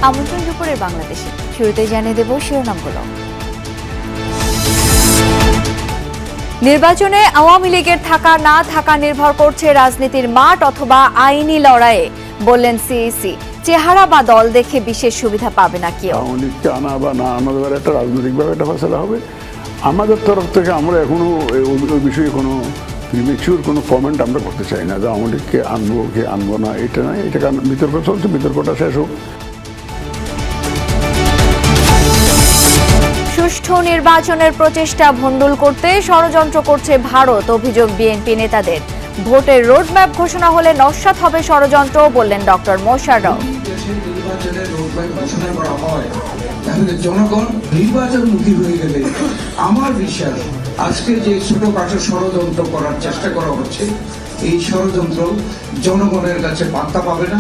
আমন্ত্রণ দুপুরের বাংলাদেশে। শুরুতেই জানিয়ে দেব শিরোনামগুলো। নির্বাচনে আওয়ামী লীগের থাকা না থাকা নির্ভর করছে রাজনীতির মাঠ অথবা আইনি লড়াইয়ে, বললেন সিইসি। চেহারা বা দল দেখে বিশেষ সুবিধা পাবে না কেউ। আওয়ামী লীগকে আনা বা না আনার একটা রাজনৈতিকভাবে একটা ফয়সালা হবে। আমাদের তরফ থেকে আমরা এখনো ওই বিষয়ে কোনো প্রিমেচিউর কোনো কমেন্ট আমরা করতে চাই না যে আওয়ামী লীগকে আনবো কি আনবো না, এটা নয়। এটা কারণ বিতর্ক চলছে, বিতর্কটা শেষ হোক। সুষ্ঠু নির্বাচনের প্রচেষ্টা ভণ্ডুল করতে ষড়যন্ত্র করছে ভারত, অভিযোগ বিএনপি নেতাদের। ভোটের রোডম্যাপ ঘোষণা হলে নস্যাৎ হবে ষড়যন্ত্র, বললেন ডক্টর মোশাররফ। নির্বাচনের রোডম্যাপ ঘোষণা করা হয় তাহলে জনগণ নির্বাচনমুখী হয়ে গেলে আমার বিশ্বাস আজকে যে ছোটখাটো ষড়যন্ত্র করার চেষ্টা করা হচ্ছে এই ষড়যন্ত্র জনগণের কাছে বার্তা পাবে না।